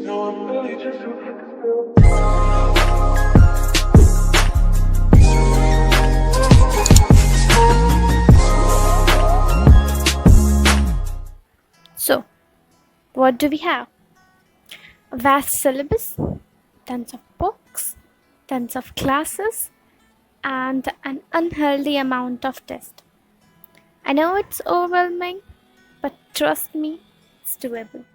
So, what do we have? A vast syllabus, tons of books, tons of classes, and an unhealthy amount of tests. I know it's overwhelming, but trust me, it's doable.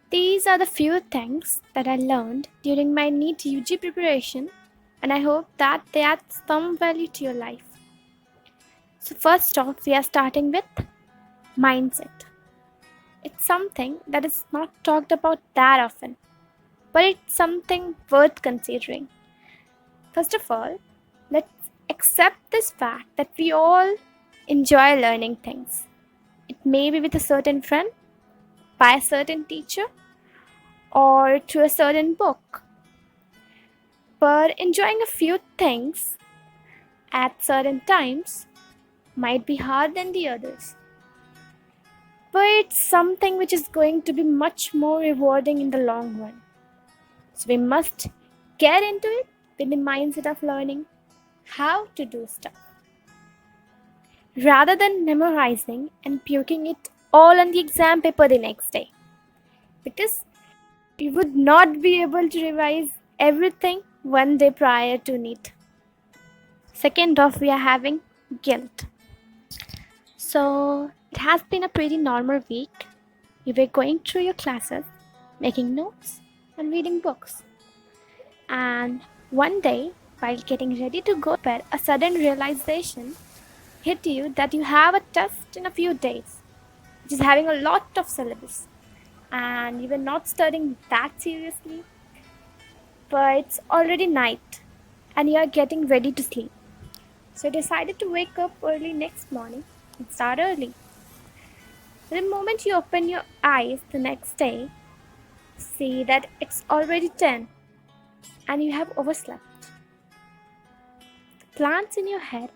These are the few things that I learned during my NEET UG preparation, and I hope that they add some value to your life. So, first off, we are starting with mindset. It's something that is not talked about that often, but it's something worth considering. First of all, let's accept this fact that we all enjoy learning things. It may be with a certain friend, by a certain teacher, or through a certain book. But enjoying a few things at certain times might be harder than the others. But it's something which is going to be much more rewarding in the long run. So we must get into it with the mindset of learning how to do stuff, rather than memorizing and puking it all on the exam paper the next day. Because you would not be able to revise everything one day prior to NEET. Second off, we are having guilt. So it has been a pretty normal week. You were going through your classes, making notes, and reading books. And one day, while getting ready to go to bed, a sudden realization hit you that you have a test in a few days, which is having a lot of syllabus. And you were not studying that seriously, but it's already night and you are getting ready to sleep. So you decided to wake up early next morning and start early. The moment you open your eyes the next day, see that it's already 10 and you have overslept. The plans in your head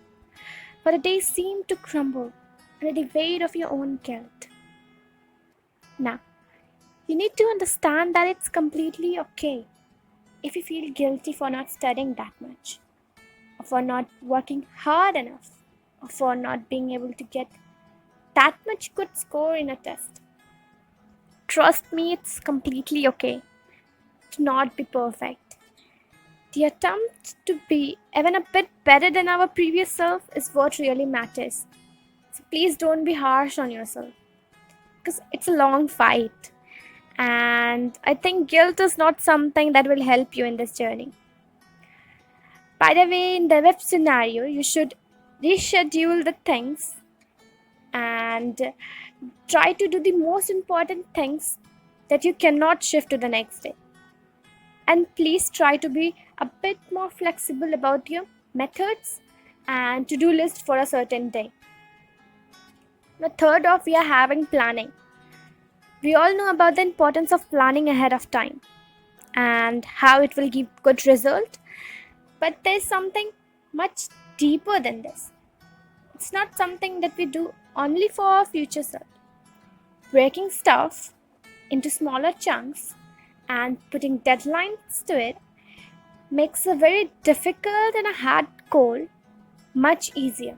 for the day seem to crumble under the weight of your own guilt. Now, you need to understand that it's completely okay if you feel guilty for not studying that much, or for not working hard enough, or for not being able to get that much good score in a test. Trust me, it's completely okay to not be perfect. The attempt to be even a bit better than our previous self is what really matters. So please don't be harsh on yourself, because it's a long fight. And I think guilt is not something that will help you in this journey. By the way, in the web scenario, you should reschedule the things and try to do the most important things that you cannot shift to the next day. And please try to be a bit more flexible about your methods and to-do list for a certain day. Now, third off, we are having planning. We all know about the importance of planning ahead of time and how it will give good result. But there's something much deeper than this. It's not something that we do only for our future self. Breaking stuff into smaller chunks and putting deadlines to it makes a very difficult and a hard goal much easier.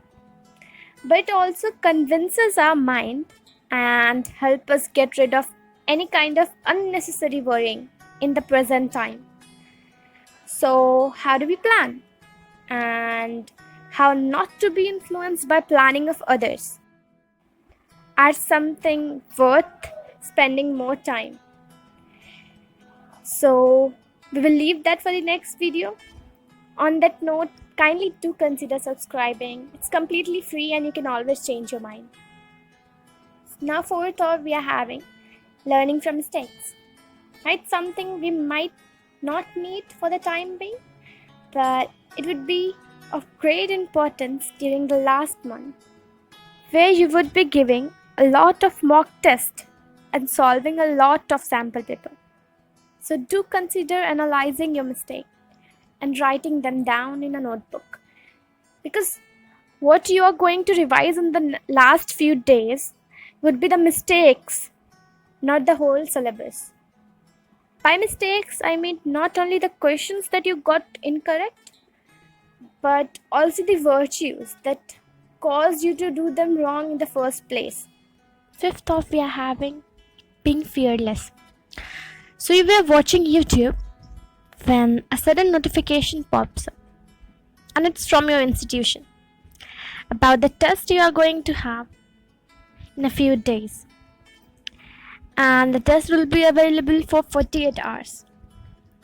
But it also convinces our mind and help us get rid of any kind of unnecessary worrying in the present time. So, how do we plan? And how not to be influenced by planning of others are something worth spending more time. So, we will leave that for the next video. On that note, kindly do consider subscribing. It's completely free and you can always change your mind. Now, fourth thought we are having learning from mistakes. Right? Something we might not need for the time being, but it would be of great importance during the last month, where you would be giving a lot of mock tests and solving a lot of sample paper. So do consider analyzing your mistake and writing them down in a notebook, because what you are going to revise in the last few days would be the mistakes, not the whole syllabus. By mistakes, I mean not only the questions that you got incorrect, but also the virtues that caused you to do them wrong in the first place. Fifth thought we are having, being fearless. So you were watching YouTube when a sudden notification pops up, and it's from your institution about the test you are going to have in a few days. And the test will be available for 48 hours.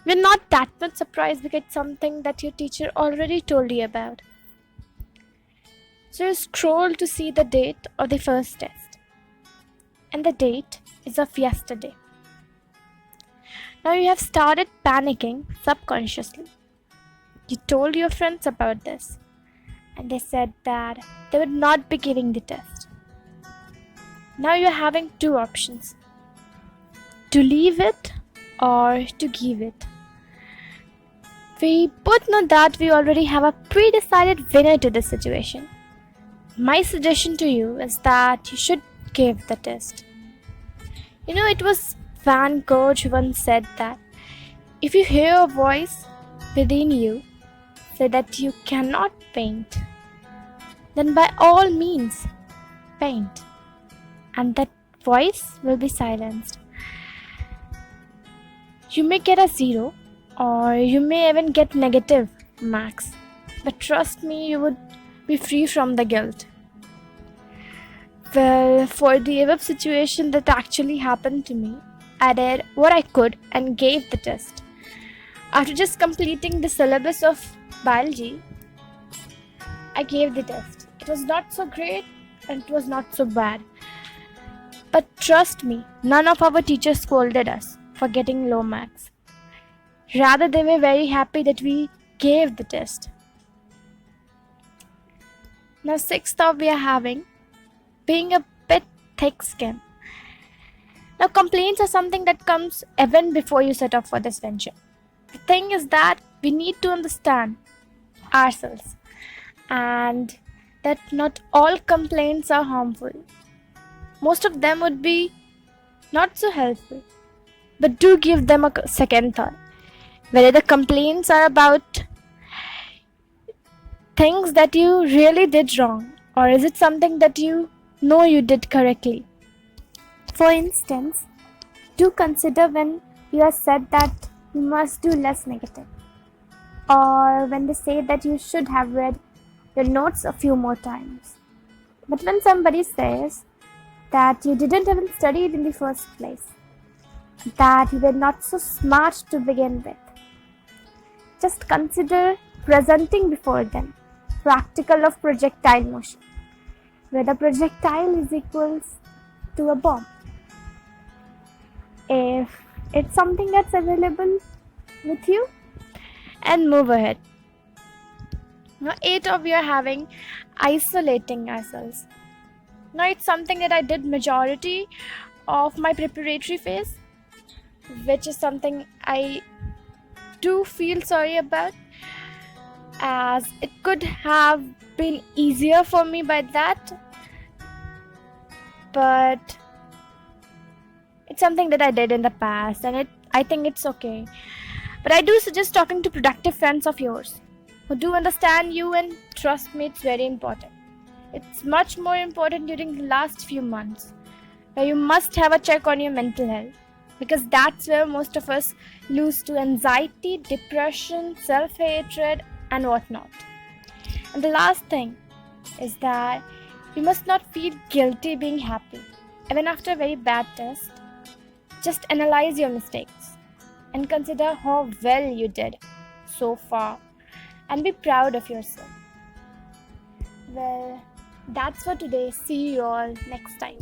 We're not that much surprised because it's something that your teacher already told you about. So you scroll to see the date of the first test. And the date is of yesterday. Now you have started panicking subconsciously. You told your friends about this, and they said that they would not be giving the test. Now you're having two options: to leave it or to give it. We both know that we already have a pre-decided winner to this situation. My suggestion to you is that you should give the test. You know, it was Van Gogh who once said that if you hear a voice within you say that you cannot paint, then by all means paint, and that voice will be silenced. You may get a 0 or you may even get negative marks, but trust me, you would be free from the guilt. Well, for the above situation that actually happened to me, I did what I could and gave the test. After just completing the syllabus of biology, I gave the test. It was not so great and it was not so bad. But trust me, none of our teachers scolded us for getting low marks. Rather, they were very happy that we gave the test. Now, sixth thought we are having, being a bit thick-skinned. Now, complaints are something that comes even before you set off for this venture. The thing is that we need to understand ourselves and that not all complaints are harmful. Most of them would be not so helpful, but do give them a second thought. Whether the complaints are about things that you really did wrong, or is it something that you know you did correctly. For instance, do consider when you are said that you must do less negative, or when they say that you should have read your notes a few more times. But when somebody says that you didn't even study it in the first place, that you were not so smart to begin with, just consider presenting before them practical of projectile motion, where the projectile is equals to a bomb. If it's something that's available with you, and move ahead. Now, 8 of you are having isolating ourselves. Now, it's something that I did majority of my preparatory phase, which is something I do feel sorry about, as it could have been easier for me by that, but it's something that I did in the past, and I think it's okay. But I do suggest talking to productive friends of yours who do understand you, and trust me, it's very important. It's much more important during the last few months, where you must have a check on your mental health, because that's where most of us lose to anxiety, depression, self-hatred, and whatnot. And the last thing is that you must not feel guilty being happy. Even after a very bad test, just analyze your mistakes and consider how well you did so far and be proud of yourself. Well, that's for today. See you all next time.